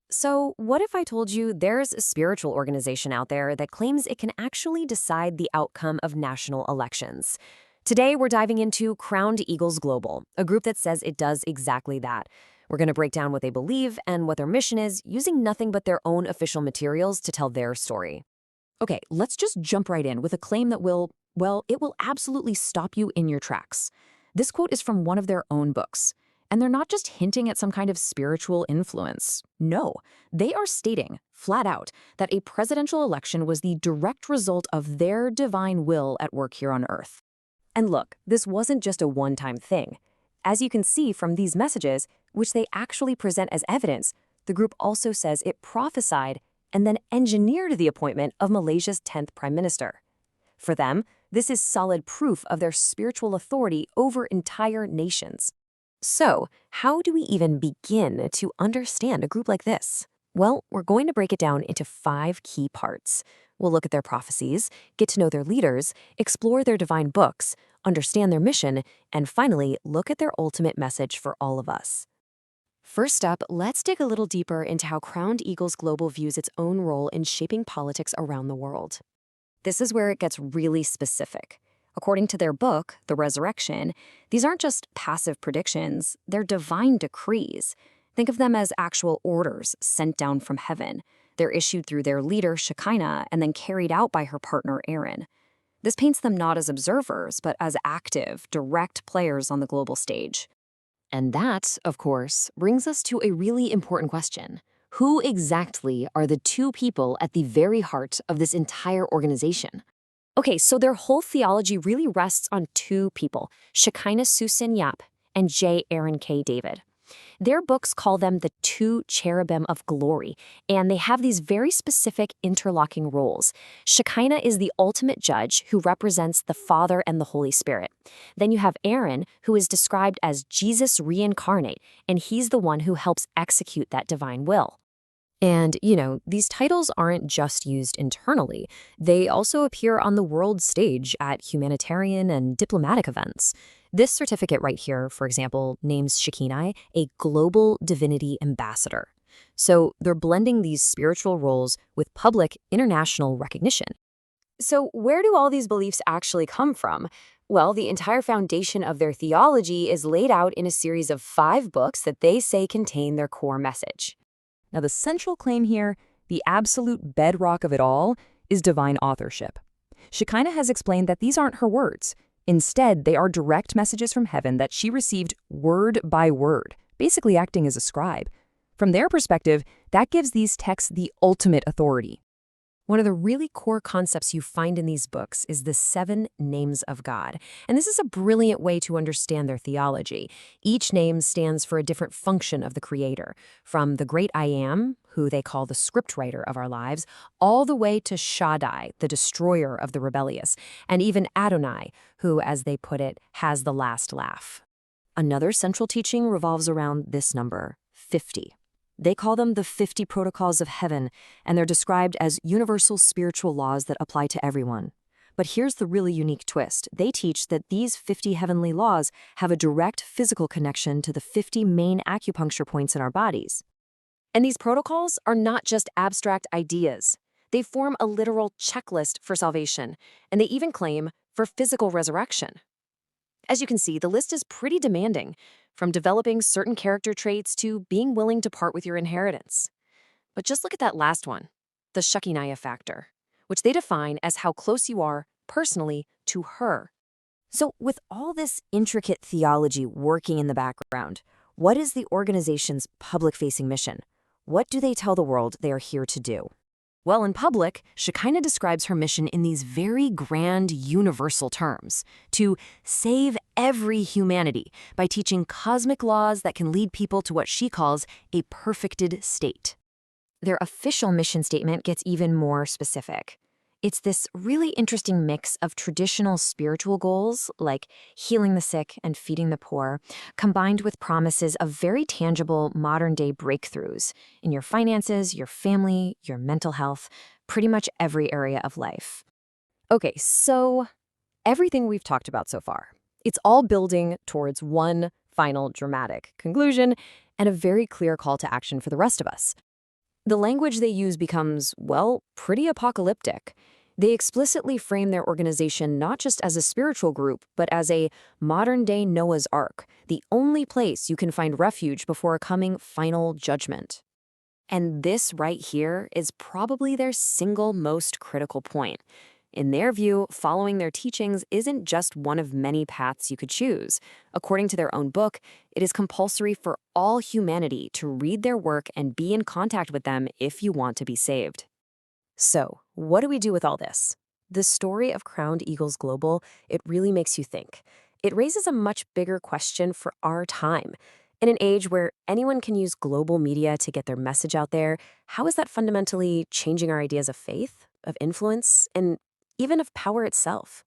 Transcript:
So, what if I told you there's a spiritual organization out there that claims it can actually decide the outcome of national elections? Today, we're diving into Crowned Eagles Global, a group that says it does exactly that. We're going to break down what they believe and what their mission is, using nothing but their own official materials to tell their story. Okay, let's just jump right in with a claim that it will absolutely stop you in your tracks. This quote is from one of their own books. And they're not just hinting at some kind of spiritual influence. No, they are stating, flat out, that a presidential election was the direct result of their divine will at work here on Earth. And look, this wasn't just a one-time thing. As you can see from these messages, which they actually present as evidence, the group also says it prophesied and then engineered the appointment of Malaysia's 10th prime minister. For them, this is solid proof of their spiritual authority over entire nations. So, how do we even begin to understand a group like this? Well, we're going to break it down into 5 key parts. We'll look at their prophecies, get to know their leaders, explore their divine books, understand their mission, and finally, look at their ultimate message for all of us. First up, let's dig a little deeper into how Crowned Eagles Global views its own role in shaping politics around the world. This is where it gets really specific. According to their book, The Resurrection, these aren't just passive predictions, they're divine decrees. Think of them as actual orders sent down from heaven. They're issued through their leader, Shekinah, and then carried out by her partner, Aaron. This paints them not as observers, but as active, direct players on the global stage. And that, of course, brings us to a really important question. Who exactly are the 2 people at the very heart of this entire organization? Okay, so their whole theology really rests on 2 people, Shekinah Susan Yap and J. Aaron K. David. Their books call them the 2 cherubim of glory, and they have these very specific interlocking roles. Shekinah is the ultimate judge who represents the Father and the Holy Spirit. Then you have Aaron, who is described as Jesus reincarnate, and he's the one who helps execute that divine will. And, these titles aren't just used internally. They also appear on the world stage at humanitarian and diplomatic events. This certificate right here, for example, names Shekinah a Global Divinity Ambassador. So they're blending these spiritual roles with public international recognition. So where do all these beliefs actually come from? Well, the entire foundation of their theology is laid out in a series of 5 books that they say contain their core message. Now, the central claim here, the absolute bedrock of it all, is divine authorship. Shekinah has explained that these aren't her words. Instead, they are direct messages from heaven that she received word by word, basically acting as a scribe. From their perspective, that gives these texts the ultimate authority. One of the really core concepts you find in these books is the 7 names of God. And this is a brilliant way to understand their theology. Each name stands for a different function of the Creator, from the great I Am, who they call the scriptwriter of our lives, all the way to Shaddai, the destroyer of the rebellious, and even Adonai, who, as they put it, has the last laugh. Another central teaching revolves around this number, 50. They call them the 50 protocols of heaven, and they're described as universal spiritual laws that apply to everyone. But here's the really unique twist. They teach that these 50 heavenly laws have a direct physical connection to the 50 main acupuncture points in our bodies. And these protocols are not just abstract ideas. They form a literal checklist for salvation, and they even claim for physical resurrection. As you can see, the list is pretty demanding, from developing certain character traits to being willing to part with your inheritance. But just look at that last one, the Shekinah factor, which they define as how close you are, personally, to her. So with all this intricate theology working in the background, what is the organization's public-facing mission? What do they tell the world they are here to do? Well, in public, Shekinah describes her mission in these very grand, universal terms, to save every humanity by teaching cosmic laws that can lead people to what she calls a perfected state. Their official mission statement gets even more specific. It's this really interesting mix of traditional spiritual goals, like healing the sick and feeding the poor, combined with promises of very tangible modern-day breakthroughs in your finances, your family, your mental health, pretty much every area of life. Okay, so everything we've talked about so far, it's all building towards one final dramatic conclusion and a very clear call to action for the rest of us. The language they use becomes, well, pretty apocalyptic. They explicitly frame their organization not just as a spiritual group, but as a modern-day Noah's Ark, the only place you can find refuge before a coming final judgment. And this right here is probably their single most critical point. In their view, following their teachings isn't just one of many paths you could choose. According to their own book, it is compulsory for all humanity to read their work and be in contact with them if you want to be saved. So, what do we do with all this? The story of Crowned Eagles Global, it really makes you think. It raises a much bigger question for our time. In an age where anyone can use global media to get their message out there, how is that fundamentally changing our ideas of faith, of influence, and even of power itself?